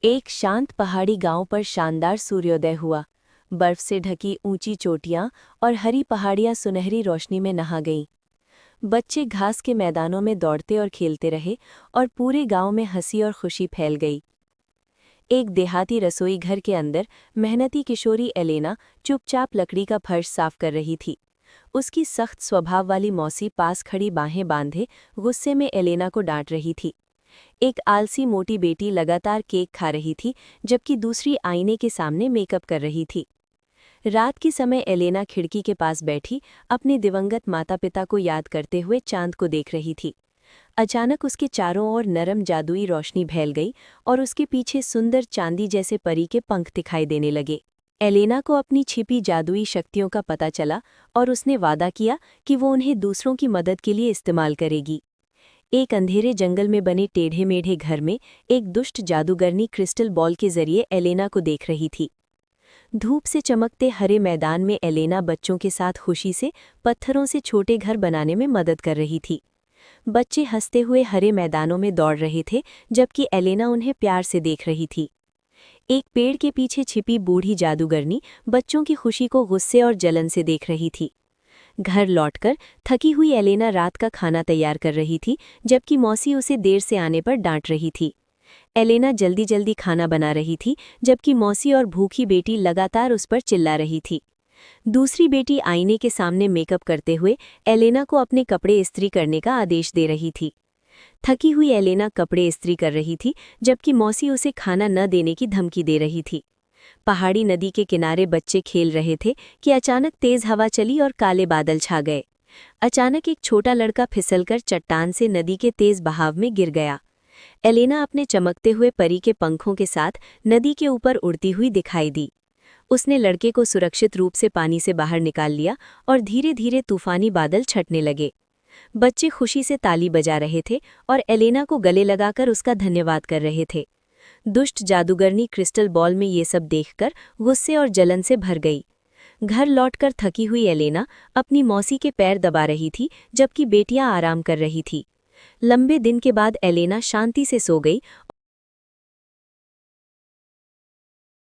एक शांत पहाड़ी गांव पर शानदार सूर्योदय हुआ। बर्फ से ढकी ऊंची चोटियां और हरी पहाड़ियां सुनहरी रोशनी में नहा गईं। बच्चे घास के मैदानों में दौड़ते और खेलते रहे और पूरे गांव में हंसी और खुशी फैल गई। एक देहाती रसोई घर के अंदर मेहनती किशोरी एलेना चुपचाप लकड़ी का फर्श साफ कर रही थी। उसकी सख्त स्वभाव वाली मौसी पास खड़ी बाहें बांधे गुस्से में एलेना को डांट रही थी। एक आलसी मोटी बेटी लगातार केक खा रही थी, जबकि दूसरी आईने के सामने मेकअप कर रही थी। रात के समय एलेना खिड़की के पास बैठी अपने दिवंगत माता पिता को याद करते हुए चांद को देख रही थी। अचानक उसके चारों ओर नरम जादुई रोशनी फैल गई और उसके पीछे सुंदर चांदी जैसे परी के पंख दिखाई देने लगे। एलेना को अपनी छिपी जादुई शक्तियों का पता चला और उसने वादा किया कि वो उन्हें दूसरों की मदद के लिए इस्तेमाल करेगी। एक अंधेरे जंगल में बने टेढ़े मेढ़े घर में एक दुष्ट जादूगरनी क्रिस्टल बॉल के जरिए एलेना को देख रही थी। धूप से चमकते हरे मैदान में एलेना बच्चों के साथ खुशी से पत्थरों से छोटे घर बनाने में मदद कर रही थी। बच्चे हंसते हुए हरे मैदानों में दौड़ रहे थे, जबकि एलेना उन्हें प्यार से देख रही थी। एक पेड़ के पीछे छिपी बूढ़ी जादूगरनी बच्चों की खुशी को गुस्से और जलन से देख रही थी। घर लौटकर थकी हुई एलेना रात का खाना तैयार कर रही थी, जबकि मौसी उसे देर से आने पर डांट रही थी। एलेना जल्दी जल्दी खाना बना रही थी, जबकि मौसी और भूखी बेटी लगातार उस पर चिल्ला रही थी। दूसरी बेटी आईने के सामने मेकअप करते हुए एलेना को अपने कपड़े इस्त्री करने का आदेश दे रही थी। थकी हुई एलेना कपड़े इस्त्री कर रही थी, जबकि मौसी उसे खाना न देने की धमकी दे रही थी। पहाड़ी नदी के किनारे बच्चे खेल रहे थे कि अचानक तेज हवा चली और काले बादल छा गए। अचानक एक छोटा लड़का फिसलकर चट्टान से नदी के तेज बहाव में गिर गया। एलेना अपने चमकते हुए परी के पंखों के साथ नदी के ऊपर उड़ती हुई दिखाई दी। उसने लड़के को सुरक्षित रूप से पानी से बाहर निकाल लिया और धीरे धीरे तूफानी बादल छटने लगे। बच्चे खुशी से ताली बजा रहे थे और एलेना को गले लगाकर उसका धन्यवाद कर रहे थे। दुष्ट जादूगरनी क्रिस्टल बॉल में ये सब देखकर गुस्से और जलन से भर गई। घर लौटकर थकी हुई एलेना अपनी मौसी के पैर दबा रही थी, जबकि बेटियां आराम कर रही थी। लंबे दिन के बाद एलेना शांति से सो गई